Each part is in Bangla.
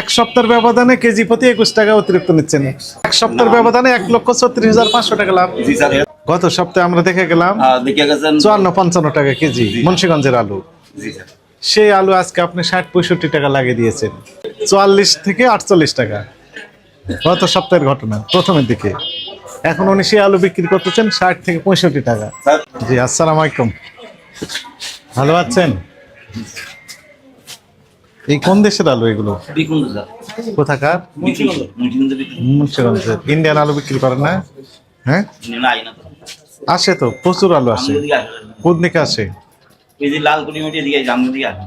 এক সপ্তাহের ব্যবধানে কেজি প্রতি 21 টাকা অতিরিক্ত নিচ্ছেন। এক সপ্তাহের ব্যবধানে 1,36,500 টাকা লাভ। জি স্যার। গত সপ্তাহে আমরা দেখে গেলাম দেখে গেছেন 54-55 টাকা কেজি মুন্সিগঞ্জের আলু। জি স্যার। সেই আলু আজকে আপনি 60-65 টাকা লাগিয়ে দিয়েছেন, 44 থেকে 48 টাকা। গত সপ্তাহের ঘটনা প্রথমের দিকে। এখন উনি সেই আলু বিক্রি করতেছেন 60 থেকে 65 টাকা। স্যার জি আসসালামু আলাইকুম, ভালো আছেন? এই কোন দেশের আলু এগুলো? বিকুন্দ স্যার। কোথাকার? মুন্সিগঞ্জের। ইন্ডিয়ান আলু বিক্রি করেন না? হ্যাঁ আসে তো, প্রচুর আলু আসে। কোন দিকে আসে? এই যে লাল কুড়ি মিটি এদিকে জামগুলো দিকে আসে।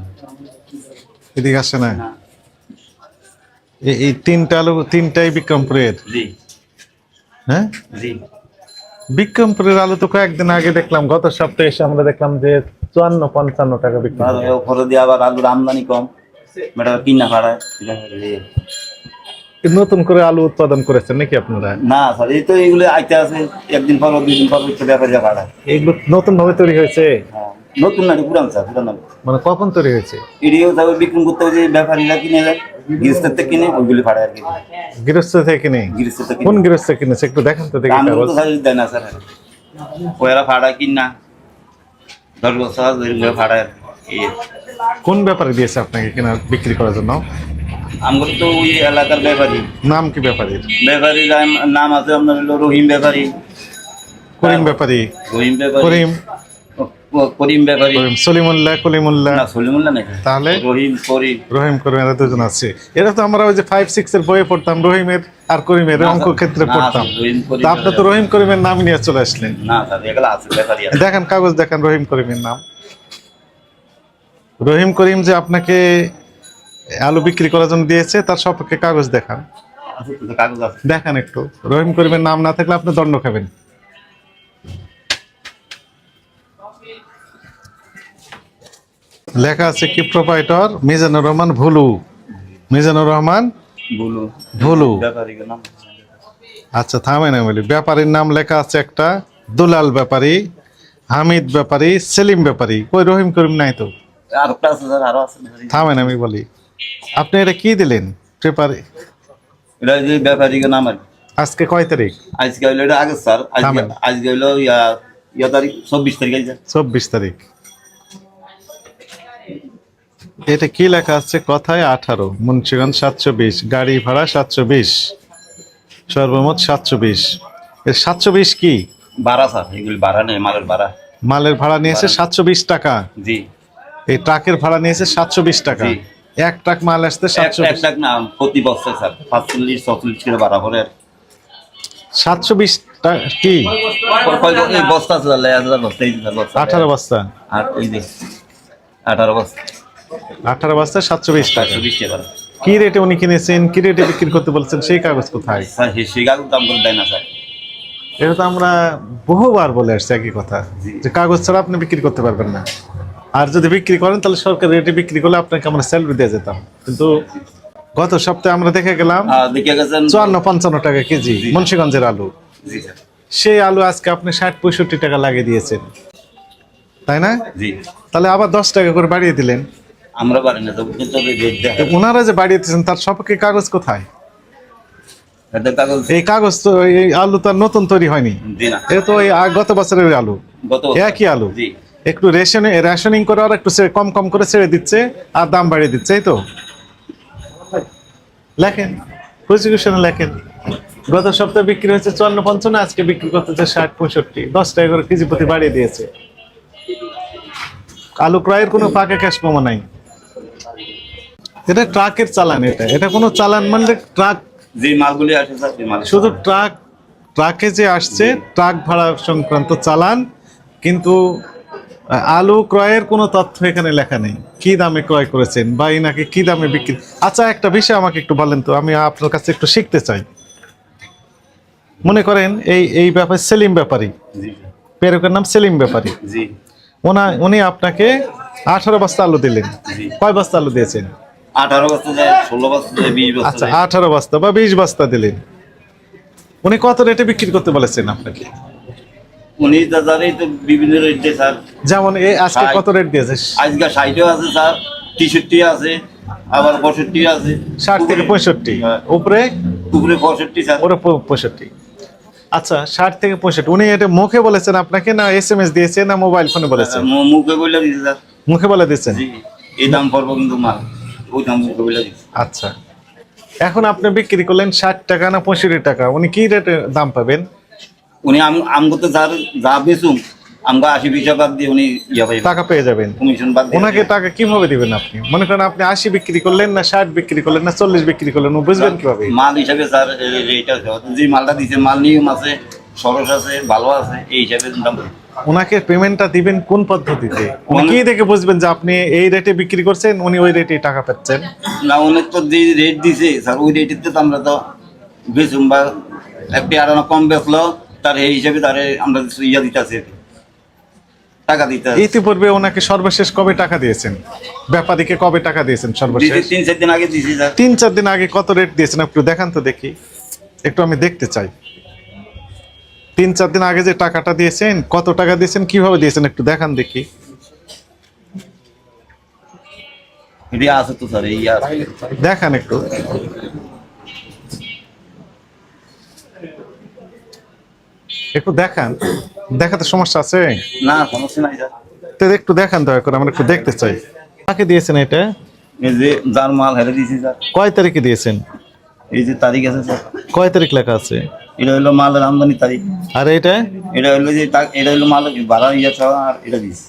এদিকে আসে না? এই তিনটা আলু তিনটাই বিক্রমপুরের? জি হ্যাঁ জি। বিক্রমপুরের আলু তো কয়েকদিন আগে দেখলাম, গত সপ্তাহে এসে আমরা দেখলাম যে 54-55 টাকা বিক্রি আর করে। ওপরে দিয়ে আবার আলুর আমদানি কম, মেটা কিনা খাড়ায়। নতুন করে আলু উৎপাদন করেছেন নাকি আপনারা? না স্যার, এই তো এইগুলো আইতে আছে, একদিন পর 2 দিন পর ব্যাপারে খাড়ায়। এগুলো নতুন ভাবে তৈরি হয়েছে? নতুন না, পুরান স্যার, পুরান। মানে কখন তৈরি হয়েছে? এডিও যাবে বিক্রি করতে, যে ব্যাপারীরা কিনে যায়, গৃহস্থের থেকে কিনে ওইগুলি ফাড়ায় আর কি। গৃহস্থ থেকে নেই? গৃহস্থ থেকে কোন গৃহস্থ কিনেছে একটু দেখেন তো দেখি। আমি কাগজ তো স্যার দেয় না স্যার, ওরা ফাড়ায় কিনা 10 বছর ধরে ফাড়ায় আর কি। কোন ব্যাপারে দিয়েছে আপনাকে কিনা বিক্রি করার জন্য? আমরা তো ওই এলাকার ব্যাপারী। নাম কি ব্যাপারীর? ব্যাপারীর নাম আছে আপনার, হলো রহিম ব্যাপারী। করিম ব্যাপারী? রহিম ব্যাপারী। করিম করিম ব্যাপারী। করিম সলিমুল্লাহ কলিমুল্লাহ? না, সলিমুল্লাহ নাকি? তাহলে রহিম করিম। রহিম করিম, এরা দুজন আছে। এরা তো আমরা ওই যে 5-6 এর বইয়ে পড়তাম, রহিমের আর করিমের অঙ্ক ক্ষেত্রে পড়তাম। তা আপনি তো রহিম করিমের নাম নিয়ে চলে আসলেন। না স্যার, এগুলা আছে ব্যাপারী আছে। দেখেন কাগজ দেখেন রহিম করিমের নাম। রহিম করিম যে আপনাকে আলু বিক্রি করার জন্য দিয়েছে তার সপক্ষে কাগজ দেখান। আছে তো, কাগজ আছে। দেখান একটু। রহিম করিমের নাম না থাকলে আপনি দণ্ড খাবেন। লেখা আছে কি প্রোপাইটর মিজানুর রহমান ভুলু। মিজানুর রহমান বলু ভুলু। ব্যাপারীর নাম। আচ্ছা থামেন, আমি বলি। ব্যাপারীর নাম লেখা আছে একটা, দুলাল ব্যাপারী, হামিদ ব্যাপারী, সেলিম ব্যাপারী। কই রহিম করিম নাই তো? আর একটা আছে স্যার, আরো আছে। থামেন আমি বলি। আপনি এটা কি দিলেন পেপারে? এটা যে ব্যাপারীর নাম আর কি। আজকে কয় তারিখ? আজকে হইলো এটা আগে স্যার, থামেন। আজকে হইলো ইয়া তারিখ 24 তারিখ আছে। 24 তারিখ। এটা কি লেখা আছে? কথায় 18, মুন্সিগঞ্জ 720, গাড়ি ভাড়া 720, সর্বমোট 720। এর 720 কি? ভাড়া স্যার, এগুলি ভাড়া নেই, মালের ভাড়া। মালের ভাড়া নিয়েছে 720 টাকা। জি। এই ট্রাকের ভাড়া নিয়েছে 720 টাকা। জি। এক ট্রাক মাল আসতে এক 720 লাখ না, প্রতি বস্তা স্যার 45-46 কিলো ভাড়া পড়ে আর 720 টাকা কি? এই বস্তা আছে স্যার, 1000 বস্তা, এই যে বস্তা 18 বস্তা। আর ওই যে 18 বস্তা 18 বস্তা 720 টাকা। 720 টাকা কি রেটে উনি কিনেছেন, কি রেটে বিক্রি করতে বলছেন, সেই কাগজ কোথায়? স্যার। সেই কাগজ দাম করে দেয় না স্যার। এটা তো আমরা বহুবার বলে আসছি একই কথা, যে কাগজ ছাড়া আপনি বিক্রি করতে পারবেন না। আর যদি বিক্রি করেন তাহলে সরকারি রেটে বিক্রি করলে আপনাকে আমরা স্যালারি দিয়ে যেতাম। কিন্তু গত সপ্তাহে আমরা দেখে গেলাম দেখে গেছেন 54-55 টাকা কেজি মুন্সিগঞ্জের আলু। জি স্যার। সেই আলু আজকে আপনি 60-65 টাকা লাগিয়ে দিয়েছেন, তাই না? জি। তাহলে আবার 10 টাকা করে বাড়িয়ে দিলেন। আমরা পারি না তো, কিন্তু রেট দেয়। ওনারা যে বাড়িয়ে দিয়েছেন তার সপক্ষে কাগজ কোথায়? এদের কাগজ এই কাগজ তো, এই আলু তো আর নতুন তৈরি হয়নি। জি না, এটা তো এই গত বছরের আলু, গত বছর। একই আলু। জি। একটু রেশনিং করে আর একটু কম কম করে ছেড়ে দিচ্ছে আর দাম বাড়িয়ে দিচ্ছে, এই তো। লেখেন, প্রসিকিউশনে লেখেন। গত সপ্তাহে বিক্রি হয়েছে 54-55, আজকে বিক্রি করতেছে 60-65, 10 টাকা করে কেজি প্রতি বাড়িয়ে দিয়েছে। আলু ক্রয়ের কোনো ফাঁকা ক্যাশ প্রমাণ নাই। এটা ট্রাকের চালান, এটা কোনো চালান মানে ট্রাক, যে মালগুলি আসে স্যার, সেই মাল শুধু ট্রাকে যে আসছে ট্রাক ভাড়া সংক্রান্ত চালান, কিন্তু আলু ক্রয়ের কোনো তথ্য এখানে লেখা নেই। কি দামে ক্রয় করেছেন বা নাকি কি দামে বিক্রি। আচ্ছা একটা বিষয় আমাকে একটু বলেন তো, আমি আপনার কাছে একটু শিখতে চাই। মনে করেন এই ব্যাপারে সেলিম ব্যাপারী, জি প্রেরকের নাম সেলিম ব্যাপারী, জি উনি আপনাকে 18 বস্তা আলু দিলেন। জি। কয় বস্তা আলু দিয়েছেন? 18 বস্তা যায়, 16 বস্তা যায়, 20 বস্তা আচ্ছা যায়। 18 বস্তা বা 20 বস্তা দিলেন। উনি কত রেটে বিক্রি করতে বলেছেন আপনাকে? উনি দাদারই তো বিভিন্ন রেট দেয় স্যার। যেমন আজকে কত রেট দিয়েছে? আজকে 60 আছে স্যার, 63 আছে, আবার 65 আছে, 60 থেকে 65, হ্যাঁ। উপরে উপরে 65 স্যার। ওরে 65। আচ্ছা, 60 থেকে 65 উনি এটা মুখে বলেছেন আপনাকে, না SMS দিয়েছে, না মোবাইল ফোনে বলেছেন? মুখে বলে দিছে স্যার। মুখে বলে দিয়েছেন। জি, এই দাম পড়বো কিন্তু মাল ওই দাম মুখে বলে দিছে। আচ্ছা, এখন আপনি বিক্রি করলেন 60 টাকা না 65 টাকা, উনি কি রেটে দাম পাবেন? উনি আমগো তো যা বেচুম আমগো 80 বাদ দিয়ে উনি ইয়া পাইবে, টাকা পেয়ে যাবেন। কমিশন বাদ দিয়ে। ওনাকে টাকা কিভাবে দিবেন আপনি? মনে করেন আপনি 80 বিক্রি করলেন, না 60 বিক্রি করলেন, না 40 বিক্রি করলেন, ও বুঝবেন কিভাবে? মাল হিসাবে স্যার এইটা যে মালটা দিছে মাল নিয়ম আছে, সরস আছে, ভালো আছে, এই হিসাবে দাম। ওনাকে পেমেন্টটা দিবেন কোন পদ্ধতিতে? উনি কি দেখে বুঝবেন যে আপনি এই রেটে বিক্রি করছেন, উনি ওই রেটে টাকা পাচ্ছেন? না অনেক তো যে রেট দিছে স্যার ওই রেটের তো আমরা তো বেচুম বা একটি আড়ানো কম বেচলো তার এই হিসাবে তারে আমরা ইয়া দিতেছি, টাকা দিতে ইতিপূর্বে ওনাকে সর্বশেষ কবে টাকা দিয়েছেন? ব্যাপারীকে কবে টাকা দিয়েছেন সর্বশেষ? 3-4 দিন আগে দিছি স্যার। 3-4 দিন আগে কত রেট দিয়েছেন একটু দেখান তো দেখি, একটু আমি দেখতে চাই। 3-4 দিন আগে যে টাকাটা দিয়েছেন, কত টাকা দিয়েছেন, কিভাবে দিয়েছেন একটু দেখান দেখি। এটা আছে তো স্যার, এই আছে। দেখান একটু। একটু দেখান, দেখাতে সমস্যা আছে? না সমস্যা নাই স্যার। তো একটু দেখান দয়া করে, আমরা একটু দেখতে চাই। কাকে দিয়েছেন এটা? এই যে যার মাল হেরে দিছি স্যার, কয় তারিখে দিয়েছেন? এই যে তারিখ আছে স্যার, কয় তারিখ লেখা আছে? এটা হলো মালের আমদানি তারিখ, আর এটা? এটা হলো যে এটা হলো মাল ভাড়া ইয়া ছাড়া আর এটা দিছি।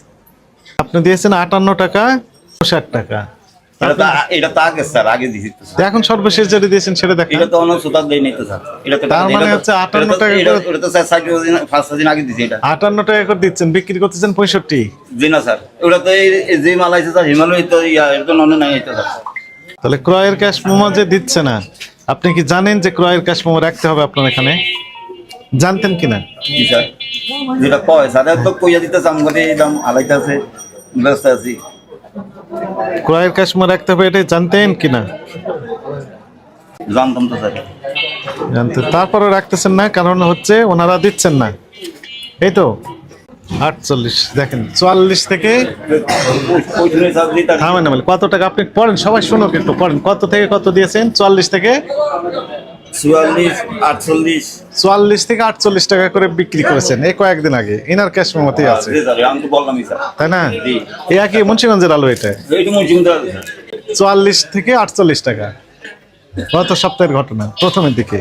আপনি দিয়েছেন 58 টাকা 60 টাকা। এটা তো আগে স্যার, আগে দিছি তো স্যার। তো এখন সর্বশেষ যেটা দিয়েছেন সেটা দেখেন। এটা তো অন্য সুতার দেই নাই তো স্যার। এটা তো তার মানে হচ্ছে 58 টাকা করে। এটা তো স্যার 60 দিন 5 দিন আগে দিছি এটা। 58 টাকা করে দিচ্ছেন, বিক্রি করতেছেন 65। জি না স্যার, ওটা তো এই যে মাল আছে স্যার হিমালয় তো ইয়া এটা তো নন নাই এটা স্যার। তাহলে ক্রয়ের ক্যাশ মেমো যে দিচ্ছে না, আপনি কি জানেন যে ক্রয়ের ক্যাশ মেমো রাখতে হবে আপনার এখানে? জানতেন কিনা? জি স্যার, যেটা কয় স্যার তো কইয়া দিতেছে আমগরে এই দাম আলাইতাছে ব্যস্ত আছি। ক্রয়ের ক্যাশ মেমো রাখতে হবে, এটা জানতেন কিনা? জানতাম তো স্যার। জানতেন, তারপরে রাখতেছেন না কারণ হচ্ছে ওনারা দিচ্ছেন না, এই তো। 48 দেখেন, 44 থেকে ওইখানে স্যার দিতা থামেন না, কত টাকা আপনি পড়েন, সবাই শুনুক একটু, পড়েন কত থেকে কত দিয়েছেন? 44 থেকে 44 48। 44 থেকে 48 টাকা করে বিক্রি করেছেন এই কয়েকদিন আগে, ইনার ক্যাশ মেমোতেই আছে, জি স্যার, আমি তো বললামই স্যার। তাই না? জি। এই একই মুন্সিগঞ্জের আলু এটা। এইটু মজুমদার 44 থেকে 48 টাকা গত সপ্তাহের ঘটনা, প্রথমের দিকে।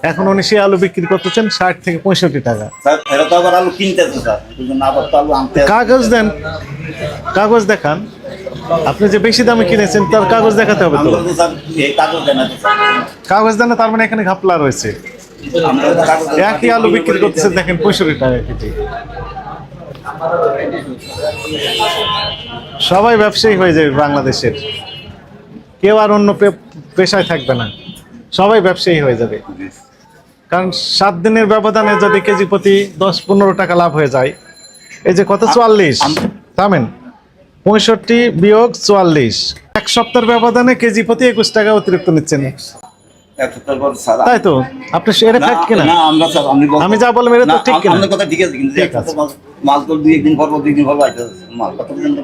এখন উনি সে আলু বিক্রি করতেছেন 60 থেকে 65 টাকা। স্যার এরা তো আবার আলু কিনতেছে স্যার, এইজন্য আবার তো আলু আনতে কাগজ দেন, কাগজ দেখান। আপনি যে বেশি দামে কিনেছেন তার কাগজ দেখাতে হবে তো। আমরা তো স্যার এই কাগজ দেন না তো স্যার। কাগজ দেন না, তার মানে এখানে ঘাপলা রয়েছে। আমরা তো কাগজ একই আলু বিক্রি করতেছেন দেখেন 65 টাকা কেজি। সবাই ব্যবসায়ী হয়ে যাবে বাংলাদেশের, কেউ আর অন্য পেশায় থাকবে না, সবাই ব্যবসায়ী হয়ে যাবে। কারণ 7 দিনের ব্যবধানে যদি কেজি প্রতি 10-15 টাকা লাভ হয়ে যায়, এই যে কত 44, থামেন, 65 বিয়োগ 44, এক সপ্তাহের ব্যবধানে কেজি প্রতি 21 টাকা অতিরিক্ত নিচ্ছেন, এক সপ্তাহ পর স্যার। তাই তো? আপনি সেটা না ঠিক কিনা? না আমরা স্যার আমি যা বললাম এটা তো ঠিক কিনা? আপনার কথা ঠিক আছে, কিন্তু ঠিক এক সপ্তাহ মাল তো 2 দিন পর 2 দিন পর আইতেছে মাল কত পর্যন্ত।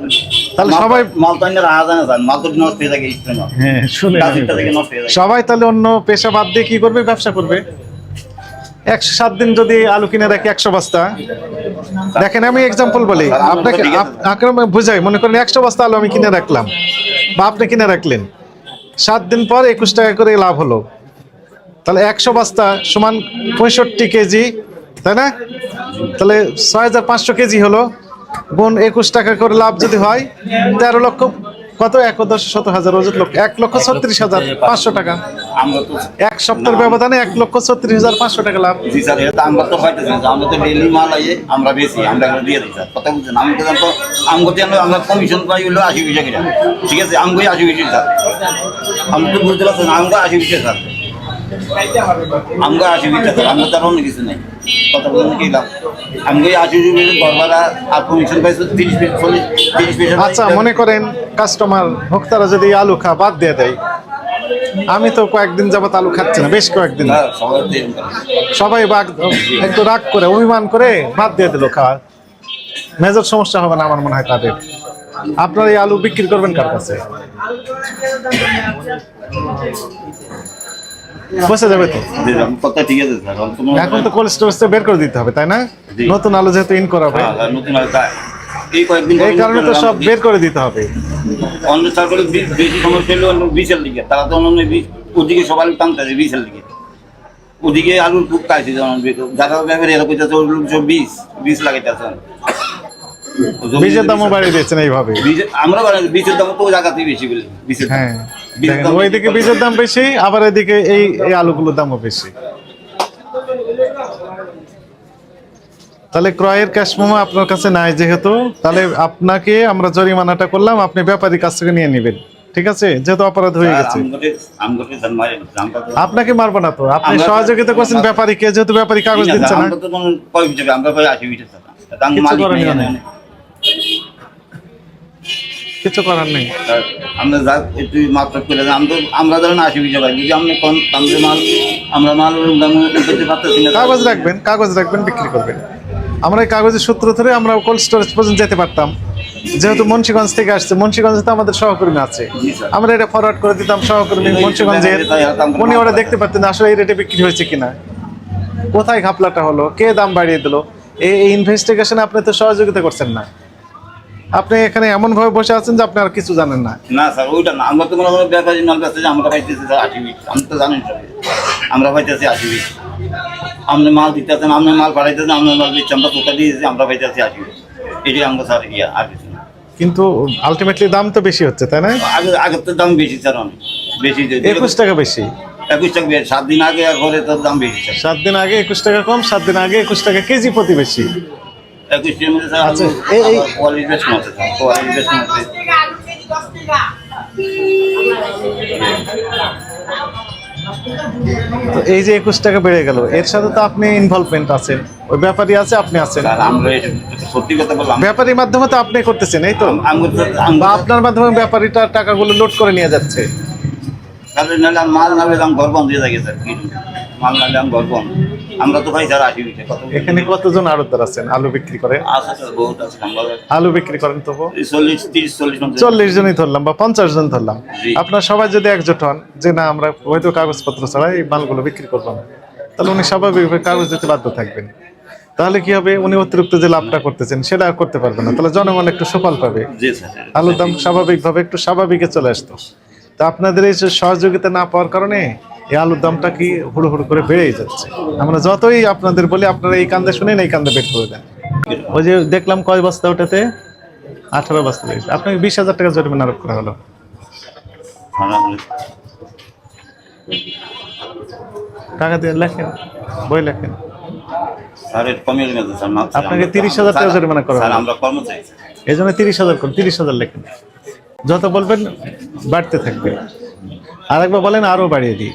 তাহলে সবাই- মাল তো আইনার আয়া যায় না স্যার, মাল তো নষ্ট হয়ে থাকে ইস্টে না। হ্যাঁ শুনে কাজটা থেকে নষ্ট হয়ে যায়। সবাই তাহলে অন্য পেশা বাদ দিয়ে কি করবে? ব্যবসা করবে। 107 দিন যদি আলু কিনে রাখি 100 বস্তা, দেখেন আমি এক্সাম্পল বলি আপনাকে, আপনাকে বুঝাই, মনে করেন 100 বস্তা আলু আমি কিনে রাখলাম বা আপনি কিনে রাখলেন, 7 দিন পর 21 টাকা করে লাভ হলো, তাহলে 100 বস্তা সমান 65 কেজি, তাই না? তাহলে 6500 কেজি হলো, গুণ 21 টাকা করে লাভ যদি হয় 13 লক্ষ, কত 1,10,000 লোক 1,36,500 টাকা। আমরা তো এক সপ্তাহের ব্যবধানে 1,36,500 টাকা লাভ। জি স্যার, এটা তো আমরা তো পাইতেছি না, আমরা তো ডেইলি মাল আইয়ে আমরা বেশি আমরা এগুলো দিয়ে দিই স্যার, কথা বুঝছেন? আমি তো জানতো আমগো দিয়ে আমরা কমিশন পাই হলো 80 পয়সা করে, ঠিক আছে? আমগোই 80 পয়সা স্যার, আমি তো বুঝতে পারছেন আমগো 80 পয়সা স্যার, আমগো 80 পয়সা স্যার, আমরা তার অন্য কিছু নাই, কথা বুঝছেন কি লাভ? আমগোই 80 পয়সা গড়বারা আর কমিশন পাইছে 30 পয়সা। আচ্ছা মনে করেন কাস্টমার ভোক্তারা যদি আলু বাদ দিয়ে দেয়, আমি তো কয়েকদিন যাবত আলু খাচ্ছি না, বেশ কয়েকদিন, হ্যাঁ, সবাই তো এরকম করে। সবাই একটু রাগ করে অভিমান করে বাদ দিয়ে দিল খাওয়া, মেজর সমস্যা হবে না আমার মনে হয় তাদের। আপনার এই আলু বিক্রি করবেন কার কাছে? বসে যাবে তো। জি, কথা ঠিক আছে স্যার। এখন তো কোল্ড স্টোরেজ থেকে বের করে দিতে হবে, তাই না? জি। নতুন আলু যেহেতু ইন করা হবে, নতুন আর এই কয়েকদিন এই কারণে তো সব বের করে দিতে হবে। অন্য সার্কেলে বেশি সমস্যা হলো অন্য বিশের দিকে, তারা তো অন্য ওদিকে সব আলু টানতেছে বিশের দিকে, ওদিকে আলুর খুব কাছে যেমন যারা ব্যাপারে এরা কইতেছে ওগুলো সব বীজ লাগাইতেছে। বীজের দামও বাড়িয়ে দিয়েছেন এইভাবে। আমরা বীজের দাম তো ওই জায়গাতেই বেশি বলি বীজের দাম। হ্যাঁ, বীজের দেখেন, দাম ওইদিকে বীজের দাম বেশি, আবার এদিকে এই এই আলুগুলোর দামও বেশি। তাহলে ক্রয়ের ক্যাশ মেমো আপনার কাছে নাই যেহেতু, তাহলে আপনাকে আমরা জরিমানাটা করলাম, আপনি ব্যাপারীর কাছ থেকে নিয়ে নেবেন, ঠিক আছে? যেহেতু অপরাধ হয়ে গেছে। আপনাকে মারবো না তো, আপনি সহযোগিতা করছেন ব্যাপারীকে, যেহেতু ব্যাপারী কাগজ দিচ্ছে না। কিছু করার নেই। আমরা যা একটু মাত্রা করে আমরা ধরেন 80 বিঘা ভাই, যদি আমরা কম দামে মাল আমরা মাল উঠাতে পারতেছি না, কাগজ রাখবেন, কাগজ রাখবেন, বিক্রি করবেন। আমরা এই কাগজের সূত্র ধরে আমরা কোল্ড স্টোরেজ পর্যন্ত যেতে পারতাম, যেহেতু মুন্সিগঞ্জ থেকে আসছে। মুন্সিগঞ্জে তো আমাদের সহকর্মী আছে, জি স্যার। আমরা এটা ফরওয়ার্ড করে দিতাম সহকর্মী মুন্সিগঞ্জের, উনি ওরা দেখতে পারতেন আসলে এই রেটে বিক্রি হয়েছে কিনা, কোথায় ঘাপলাটা হলো, কে দাম বাড়িয়ে দিল। এই ইনভেস্টিগেশনে আপনি তো সহযোগিতা করছেন না, আপনি এখানে এমন ভাবে বসে আছেন যে আপনি আর কিছু জানেন না। না স্যার ওইটা না, আমরা তো মনে করেন ব্যাপারী মাল কাছে আমরা পাইতেছি স্যার 80 বিঘা, আমি তো জানেন সবাই আমরা পাইতেছি 80 বিঘা, আপনি মাল দিতেছেন, আপনি মাল পাঠাইতেছেন, আপনার মাল দিচ্ছি, আমরা কোথা দিয়েছি, আমরা পাইতেছি 80 বিঘা, এটাই আমরা স্যার ইয়া আর কিছু না। কিন্তু আলটিমেটলি দাম তো বেশি হচ্ছে, তাই না? আগের তো দাম বেশি স্যার, অনেক বেশি। 21 টাকা বেশি, 21 টাকা বেশি, 7 দিন আগে আর পরে তোর দাম বেশি স্যার। 7 দিন আগে 21 টাকা কম, 7 দিন আগে 21 টাকা কেজি প্রতি বেশি। 21 টাকার মধ্যে স্যার আচ্ছা, এই কোয়ালিটি বেশ কম আছে স্যার, কোয়ালিটি বেশ কম আছে। তো এই যে 21 টাকা বেড়ে গেল, এর সাথে তো আপনি ইনভলভমেন্ট আছেন, ওই ব্যাপারী আছে, আপনি আছেন। স্যার আমরা সত্যি কথা বললাম, ব্যাপারীর মাধ্যমে তো আপনি করতেছেন, এই তো? বা আপনার মাধ্যমে ব্যাপারীটা টাকাগুলো লোড করে নিয়ে যাচ্ছে। তাহলে নাহলে মাল নাহলে দাম ঘর বন্ধ হয়ে থাকে স্যার, মাল নাহলে দাম ঘর বন্ধ। আমরা তো ভাই স্যার 80 বিঘা কত এখানে কতজন আড়তদার আছেন আলু বিক্রি করে? আছে স্যার, বহুত আছে। আমরা আলু বিক্রি করেন তবু 40 30 40 40 জনই ধরলাম বা 50 জন ধরলাম। জি। আপনার সবাই যদি একজোট হন যে না আমরা হয়তো কাগজপত্র ছাড়া এই মালগুলো বিক্রি করবো না, তাহলে উনি স্বাভাবিকভাবে কাগজ দিতে বাধ্য থাকবেন। তাহলে কি হবে, উনি অতিরিক্ত যে লাভটা করতেছেন সেটা আর করতে পারবে না, তাহলে জনগণ একটু সুফল পাবে, জি স্যার। আলুর দাম স্বাভাবিকভাবে একটু স্বাভাবিকে চলে আসতো। তা আপনাদের এই যে সহযোগিতা না পাওয়ার কারণে এই আলুর দামটা কি হুড়ো হুড়ো করে বেড়েই যাচ্ছে। আমরা যতই আপনাদের বলি আপনারা এই কান্দে শুনেন, এই কান্দে বের করে দেন। ওই যে দেখলাম কয় বস্তা ওটাতে 18 বস্তা লেগেছে, আপনাকে 20,000 টাকা জরিমানা আরোপ করা হলো। টাকা দিয়ে লেখেন, বই লেখেন। স্যার এটা কমিয়ে গেছে স্যার, মাপ আপনাকে 30,000 টাকা জরিমানা করা স্যার, হলো। আমরা কর্মচারী এই জন্য 30,000 করুন, 30,000 লেখেন। যত বলবেন বাড়তে থাকবে। আরেকবার বলেন আরো বাড়িয়ে দিই।